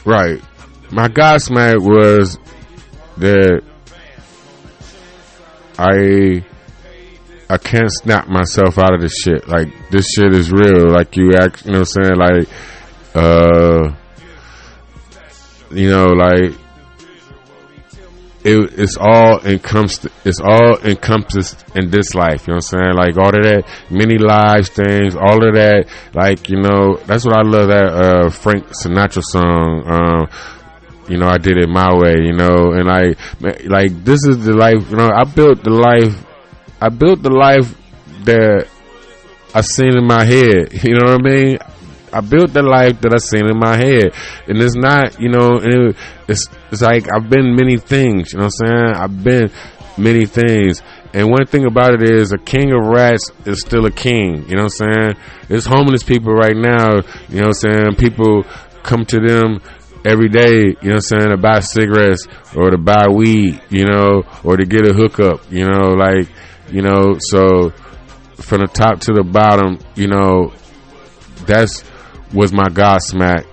right, my Godsmack was that I can't snap myself out of this shit. Like, this shit is real. Like, you act, you know what I'm saying? Like, you know, like, it's all encompassed in this life, you know what I'm saying? Like, all of that, many lives things, all of that, like, you know, that's what I love, that Frank Sinatra song, you know, I did it my way, you know, and like this is the life, you know, I built the life that I seen in my head, you know what I mean? I built the life that I seen in my head, and it's not, you know, it's like I've been many things, you know what I'm saying? I've been many things, and one thing about it is a king of rats is still a king, you know what I'm saying? There's homeless people right now, you know what I'm saying? People come to them every day, you know what I'm saying, to buy cigarettes or to buy weed, you know, or to get a hookup, you know, like, you know, so from the top to the bottom, you know, that's was my Godsmack,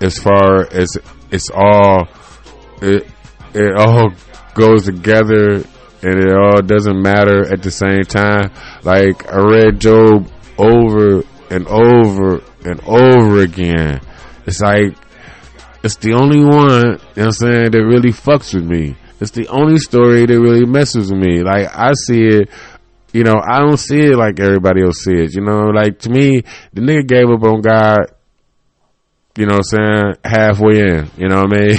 as far as it all goes together and it all doesn't matter at the same time. Like, I read Job over and over and over again. It's like, it's the only one, you know what I'm saying, that really fucks with me. It's the only story that really messes with me. Like, I see it, you know, I don't see it like everybody else see it. You know, like, to me, the nigga gave up on God, you know what I'm saying, halfway in. You know what I mean?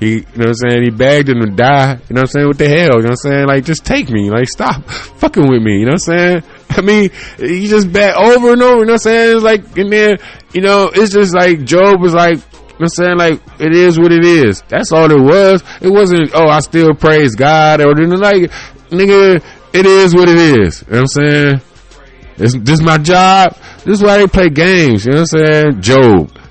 He, you know what I'm saying, he begged him to die. You know what I'm saying? What the hell? You know what I'm saying? Like, just take me. Like, stop fucking with me. You know what I'm saying? I mean, he just begged over and over. You know what I'm saying? It's like, and then, you know, it's just like Job was like, you know what I'm saying? Like, it is what it is. That's all it was. It wasn't, oh, I still praise God, or like, nigga, it is what it is. You know what I'm saying? This is my job. This is why they play games. You know what I'm saying?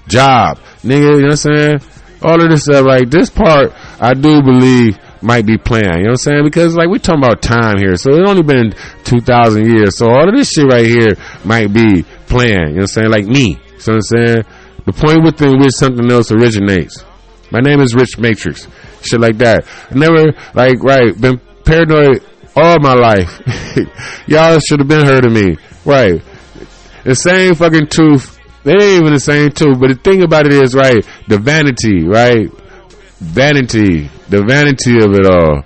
Job, nigga, you know what I'm saying? All of this stuff, like, this part, I do believe might be playing. You know what I'm saying? Because, like, we talking about time here. So it's only been 2,000 years. So all of this shit right here might be playing. You know what I'm saying? Like me. You know what I'm saying? The point within which something else originates. My name is Rich Matrix. Shit like that. I never, like, right, been paranoid all my life. Y'all should have been heard of me. Right. The same fucking tooth. They ain't even the same tooth. But the thing about it is, right, the vanity, right? Vanity. The vanity of it all.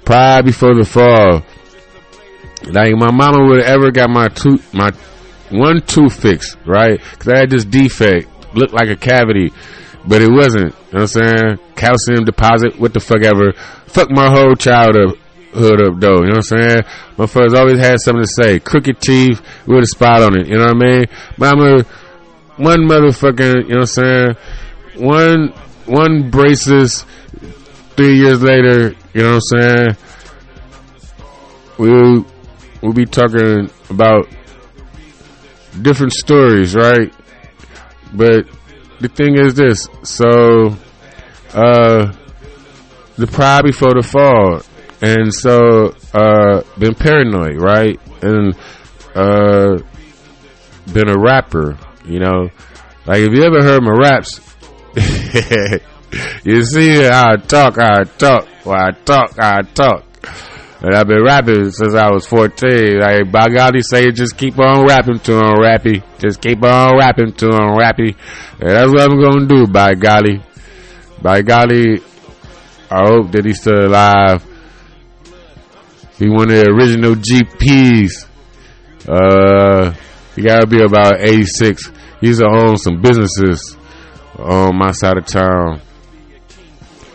Pride before the fall. Like, my mama would have ever got my one tooth fixed, right? Because I had this defect. Looked like a cavity, but it wasn't. You know what I'm saying? Calcium deposit, what the fuck ever. Fuck my whole childhood up though. You know what I'm saying? My father's always had something to say. Crooked teeth with a spot on it. You know what I mean? Mama, one motherfucking, you know what I'm saying? One braces. 3 years later, you know what I'm saying? We'll be talking about different stories, right? But the thing is this, so the pride before the fall, and so been paranoid, right? And been a rapper, you know. Like, if you ever heard my raps, you see how I talk. And I've been rapping since I was 14. Like, by golly, say, just keep on rapping to him, Rappy. Just keep on rapping to him, Rappy. And that's what I'm gonna do, by golly. By golly, I hope that he's still alive. He one of the original GPs. He gotta be about 86. He used to own some businesses on my side of town.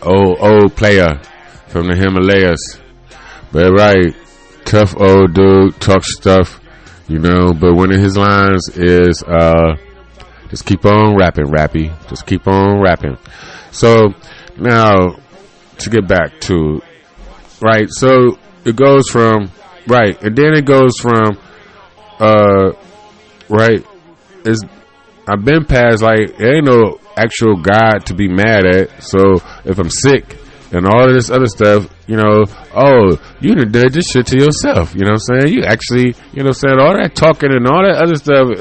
Old player from the Himalayas. But right, tough old dude, talk stuff, you know. But one of his lines is, just keep on rapping, Rappy. Just keep on rapping. So now to get back to, right, so it goes from, right, and then it goes from, right, is I've been past, like, there ain't no actual God to be mad at. So if I'm sick and all of this other stuff, you know, oh, you done did this shit to yourself. You know what I'm saying? You actually, you know what I'm saying? All that talking and all that other stuff,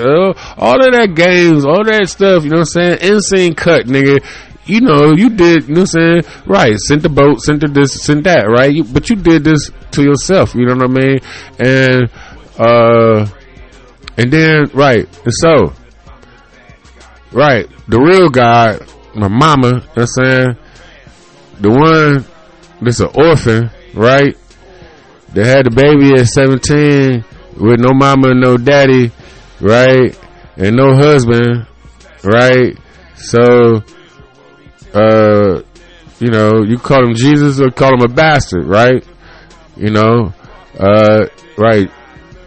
all of that games, all that stuff, you know what I'm saying? Insane cut, nigga. You know, you did, you know what I'm saying? Right. Sent the boat, sent the this, sent that, right? But you did this to yourself. You know what I mean? And then, right. And so, right, the real God, my mama, you know what I'm saying? The one that's an orphan, right? That had the baby at 17 with no mama and no daddy, right? And no husband, right? So, you know, you call him Jesus or call him a bastard, right? You know, right.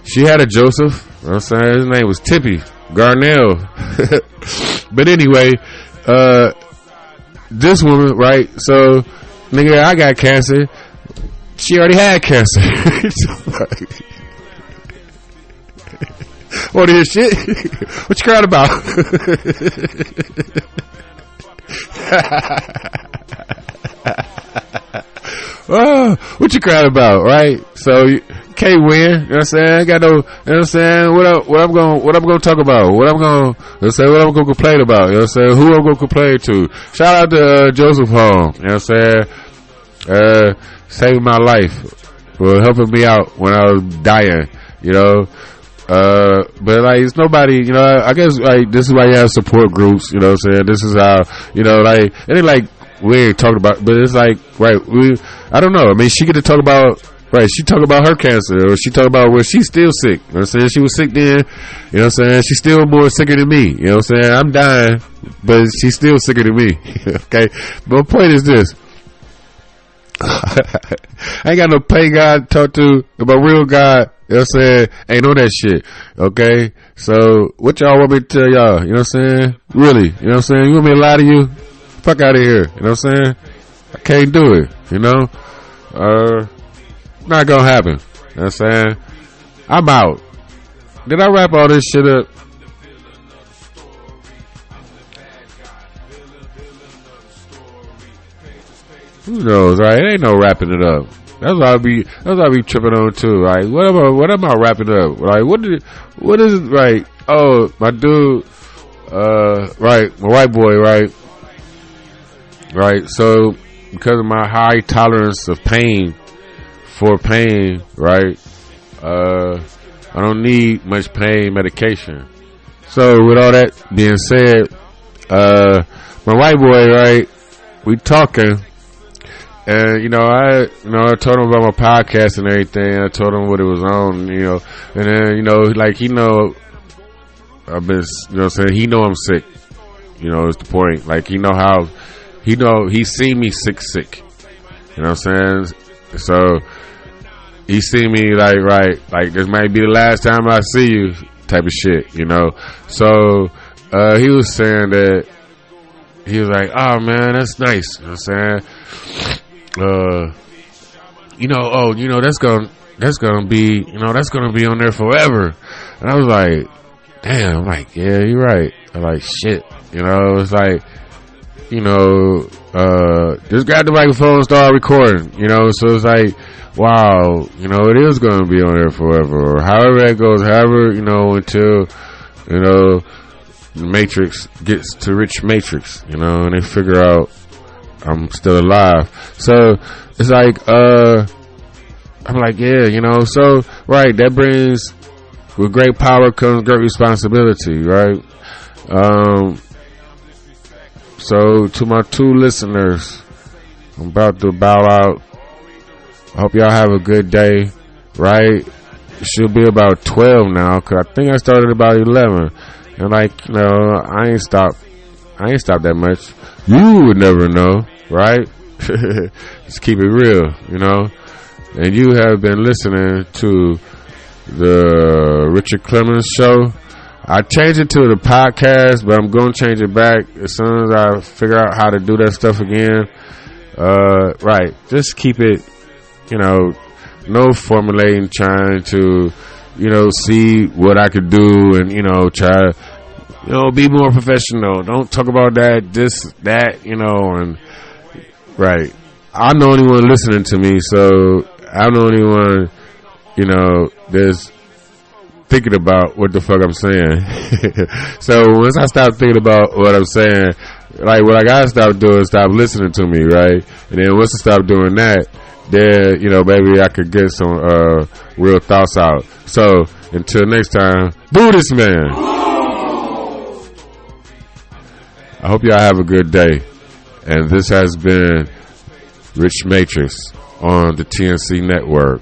She had a Joseph, you know what I'm saying? His name was Tippy Garnell. But anyway, this woman, right? So, nigga, I got cancer. She already had cancer. What is shit? What you crying about? Oh, what you crying about, right? So you can't win, you know what I'm saying? I got no, you know what I'm saying? What I'm gonna talk about? What I'm gonna complain about? You know what I'm saying? Who I'm gonna complain to? Shout out to Joseph Home, you know what I'm saying? Saving my life, for helping me out when I was dying, you know. But like, it's nobody, you know, I guess like this is why you have support groups, you know what I'm saying? This is how, you know, like, it ain't like we ain't talking about, but it's like, right, I don't know. I mean, she get to talk about, right, she talk about her cancer, or she talk about where she's still sick, you know what I'm saying? She was sick then, you know what I'm saying? She's still more sicker than me, you know what I'm saying? I'm dying, but she's still sicker than me, okay? But my point is this. I ain't got no pagan God to talk to about real God. You know what I'm saying? Ain't on that shit. Okay? So, what y'all want me to tell y'all? You know what I'm saying? Really? You know what I'm saying? You want me to lie to you? Fuck out of here. You know what I'm saying? I can't do it. You know? Not gonna happen. You know what I'm saying? I'm out. Did I wrap all this shit up? Who knows, right? It ain't no wrapping it up. That's what I be tripping on too. Right? What am I wrapping up? Like, what is it? Right? Oh, my dude, right? My white boy, right? Right. So, because of my high tolerance of pain, right? I don't need much pain medication. So, with all that being said, my white boy, right? We talking. And, you know, I told him about my podcast and everything. I told him what it was on, you know, and then, you know, like, he know, I've been, you know what I'm saying? He know I'm sick, you know, is the point. Like, he seen me sick, you know what I'm saying? So, he seen me like, right, like, this might be the last time I see you type of shit, you know? So, he was saying that, he was like, oh man, that's nice, you know what I'm saying? You know, that's gonna be, you know, that's gonna be on there forever. And I was like, damn, I'm like, yeah, you're right. I'm like, shit, you know, it's like, you know, just grab the microphone and start recording, you know, so it's like, wow, you know, it is gonna be on there forever, or however that goes, you know, until, you know, the Matrix gets to Rich Matrix, you know, and they figure out I'm still alive. So it's like, I'm like, yeah, you know, so, right, that brings, with great power comes great responsibility, right? So to my two listeners, I'm about to bow out. I hope y'all have a good day, right? It should be about 12 now, cause I think I started about 11. And like, you know, I ain't stopped that much. You would never know, right? Just keep it real, you know. And you have been listening to the Richard Clemens Show. I changed it to the podcast, but I'm going to change it back as soon as I figure out how to do that stuff again. Right. Just keep it, you know, no formulating, trying to, you know, see what I could do and, you know, try, you know, be more professional. Don't talk about that, this, that, you know, and, right. I'm the only one listening to me, so I'm the only one, you know, that's thinking about what the fuck I'm saying. So once I stop thinking about what I'm saying, like what I gotta stop doing is stop listening to me, right? And then once I stop doing that, then, you know, maybe I could get some real thoughts out. So until next time, do this, man. I hope y'all have a good day. And this has been Rich Matrix on the TNC Network.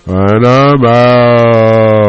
And I'm out.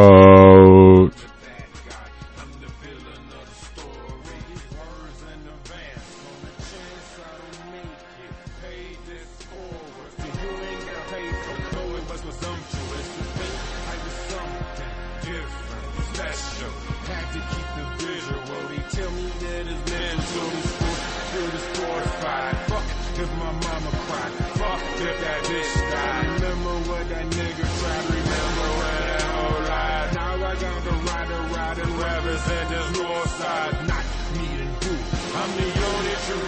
Represent this north side, not me and you. I'm the only true